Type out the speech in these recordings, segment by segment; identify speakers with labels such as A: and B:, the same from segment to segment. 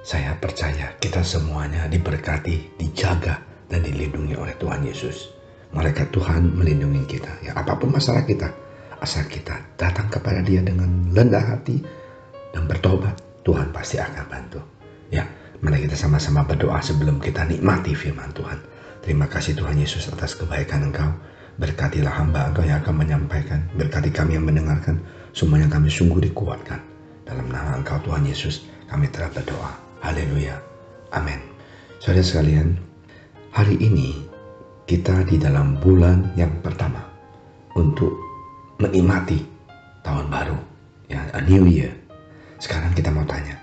A: Saya percaya kita semuanya diberkati, dijaga, dan dilindungi oleh Tuhan Yesus. Malaikat Tuhan melindungi kita. Ya, apapun masalah kita, asal kita datang kepada Dia dengan rendah hati dan bertobat, Tuhan pasti akan bantu. Ya, mari kita sama-sama berdoa sebelum kita nikmati firman Tuhan. Terima kasih Tuhan Yesus atas kebaikan Engkau. Berkatilah hamba Engkau yang akan menyampaikan. Berkati kami yang mendengarkan. Semuanya kami sungguh dikuatkan. Dalam nama Engkau Tuhan Yesus, kami telah berdoa. Haleluya. Amin. Saudara sekalian, hari ini kita di dalam bulan yang pertama untuk menikmati tahun baru, ya, a new year. Sekarang kita mau tanya,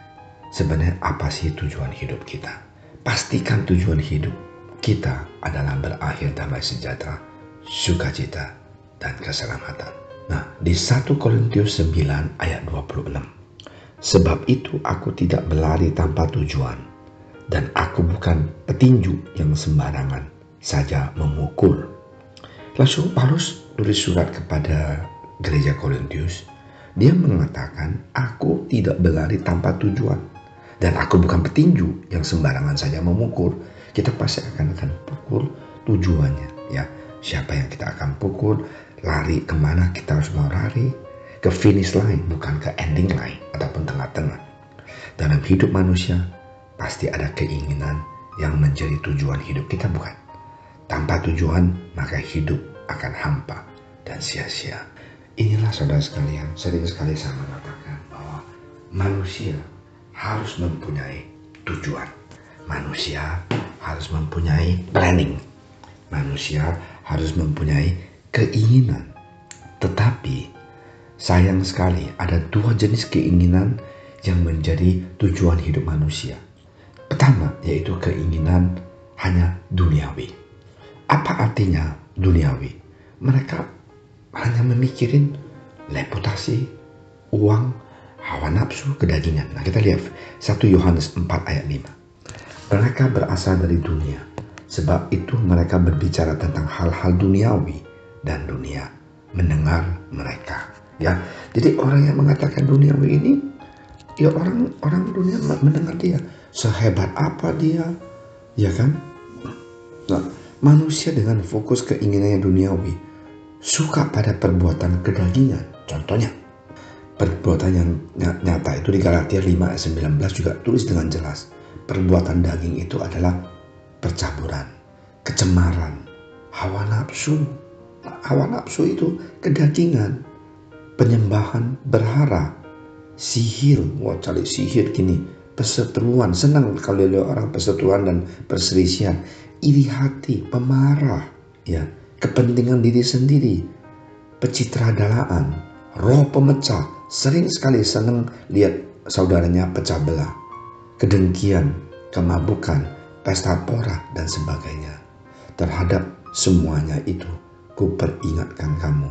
A: sebenarnya apa sih tujuan hidup kita? Pastikan tujuan hidup kita adalah berakhir damai sejahtera, sukacita, dan keselamatan. Nah, di 1 Korintus 9 ayat 26. Sebab itu aku tidak berlari tanpa tujuan, dan aku bukan petinju yang sembarangan saja memukul. Rasul Paulus tulis surat kepada gereja Korintus. Dia mengatakan, aku tidak berlari tanpa tujuan, dan aku bukan petinju yang sembarangan saja memukul. Kita pasti akan pukul tujuannya, ya. Siapa yang kita akan pukul, lari kemana kita harus mau lari, ke finish line, bukan ke ending line ataupun tengah-tengah. Dalam hidup manusia pasti ada keinginan yang menjadi tujuan hidup kita, bukan? Tanpa tujuan maka hidup akan hampa dan sia-sia. Inilah saudara sekalian, sering sekali saya mengatakan bahwa manusia harus mempunyai tujuan. Manusia harus mempunyai planning. Manusia harus mempunyai keinginan. Tetapi sayang sekali ada dua jenis keinginan yang menjadi tujuan hidup manusia. Pertama, yaitu keinginan hanya duniawi. Apa artinya duniawi? Mereka hanya memikirin reputasi, uang, hawa nafsu, kedagingan. Nah, kita lihat 1 Yohanes 4 ayat 5. Mereka berasal dari dunia, sebab itu mereka berbicara tentang hal-hal duniawi, dan dunia mendengar mereka. Ya, jadi orang yang mengatakan duniawi ini, ya orang dunia mendengar dia. Sehebat apa dia, ya kan? Nah, manusia dengan fokus keinginannya duniawi suka pada perbuatan kedagingan. Contohnya, perbuatan yang nyata itu di Galatia 5 ayat 19 juga tulis dengan jelas. Perbuatan daging itu adalah percaburan, kecemaran, hawa nafsu. Hawa nafsu itu kedagingan. Penyembahan berhala, sihir, cari sihir gini, perseteruan, senang kalau lihat orang perseteruan dan perselisihan, iri hati, pemarah, ya, kepentingan diri sendiri, pencitradalaan, roh pemecah, sering sekali senang lihat saudaranya pecah belah, kedengkian, kemabukan, pesta pora, dan sebagainya. Terhadap semuanya itu, ku peringatkan kamu,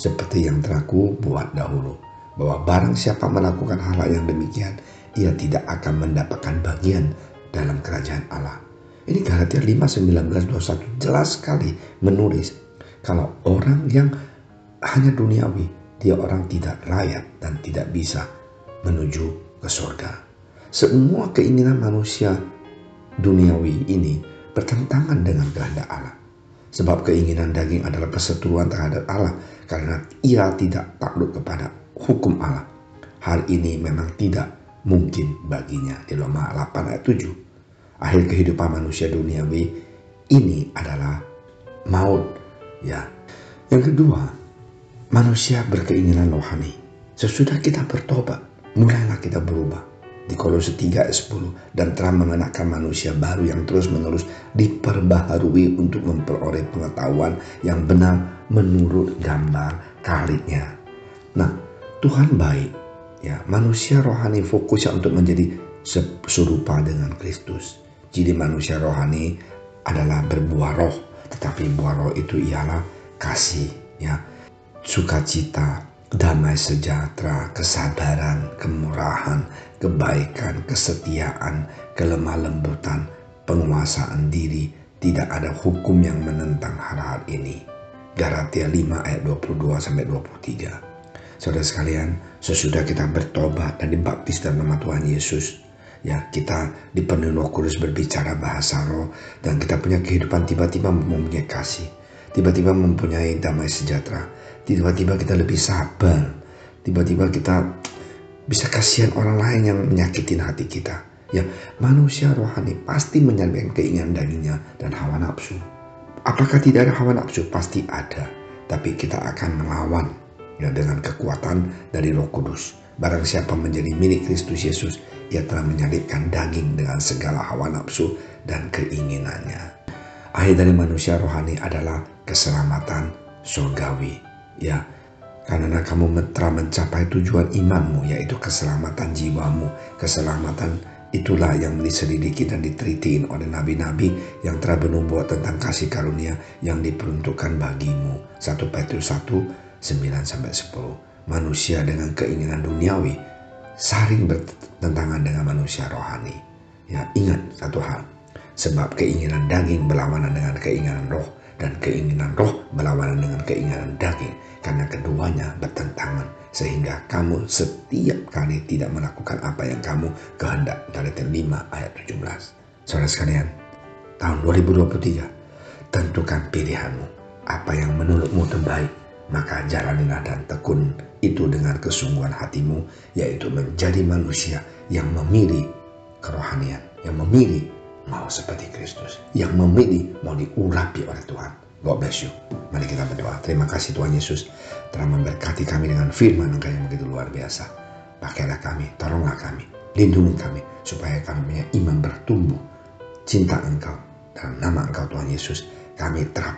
A: seperti yang telah ku buat dahulu, bahwa barang siapa melakukan hal yang demikian, ia tidak akan mendapatkan bagian dalam kerajaan Allah. Ini Galatia 5, 19, 21 jelas sekali menulis kalau orang yang hanya duniawi, dia orang tidak layak dan tidak bisa menuju ke surga. Semua keinginan manusia duniawi ini bertentangan dengan kehendak Allah. Sebab keinginan daging adalah perseteruan terhadap Allah, karena ia tidak takluk kepada hukum Allah. Hal ini memang tidak mungkin baginya. Di Roma 8 ayat 7. Akhir kehidupan manusia duniawi ini adalah maut. Ya. Yang kedua, manusia berkeinginan rohani. Sesudah kita bertobat, mulailah kita berubah. Di Kolose 3 ayat 10, dan telah mengenakan manusia baru yang terus-menerus diperbaharui untuk memperoleh pengetahuan yang benar menurut gambar kalinya. Nah, Tuhan baik, ya. Manusia rohani fokusnya untuk menjadi serupa dengan Kristus. Jadi manusia rohani adalah berbuah roh, tetapi buah roh itu ialah kasih, ya, sukacita, damai sejahtera, kesabaran, kemurahan, kebaikan, kesetiaan, kelemah lembutan, penguasaan diri. Tidak ada hukum yang menentang hal-hal ini. Galatia 5 ayat 22-23. Saudara sekalian, sesudah kita bertobat dan dibaptis dalam nama Tuhan Yesus, Ya, kita dipenuhi Roh Kudus berbicara bahasa roh, dan kita punya kehidupan tiba-tiba mempunyai kasih, tiba-tiba mempunyai damai sejahtera, tiba-tiba kita lebih sabar, tiba-tiba kita bisa kasihan orang lain yang menyakitin hati kita. Ya, manusia rohani pasti menyalurkan keinginan dagingnya dan hawa nafsu. Apakah tidak ada hawa nafsu? Pasti ada, tapi kita akan melawan ya dengan kekuatan dari Roh Kudus. Barang siapa menjadi milik Kristus Yesus, ia telah menyalibkan daging dengan segala hawa nafsu dan keinginannya. Akhir dari manusia rohani adalah keselamatan surgawi. Ya, karena kamu telah mencapai tujuan imanmu, yaitu keselamatan jiwamu. Keselamatan itulah yang diselidiki dan diteliti oleh nabi-nabi yang telah bernubuat tentang kasih karunia yang diperuntukkan bagimu. 1 Petrus 1, 9-10. Manusia dengan keinginan duniawi saling bertentangan dengan manusia rohani. Ya, ingat satu hal, sebab keinginan daging berlawanan dengan keinginan roh, dan keinginan roh berlawanan dengan keinginan daging, karena keduanya bertentangan, sehingga kamu setiap kali tidak melakukan apa yang kamu kehendak. Galatia 5 ayat 17. Saudara sekalian, tahun 2023, tentukan pilihanmu. Apa yang menurutmu terbaik, maka jalanilah dan tekun itu dengan kesungguhan hatimu, yaitu menjadi manusia yang memilih kerohanian, yang memilih mau seperti Kristus, yang memilih mau diurapi oleh Tuhan. God bless you. Mari kita berdoa. Terima kasih Tuhan Yesus telah memberkati kami dengan firman Engkau yang begitu luar biasa. Pakailah kami, tolonglah kami, lindungi kami, supaya kami punya iman bertumbuh, cinta Engkau. Dalam nama Engkau Tuhan Yesus, kami telah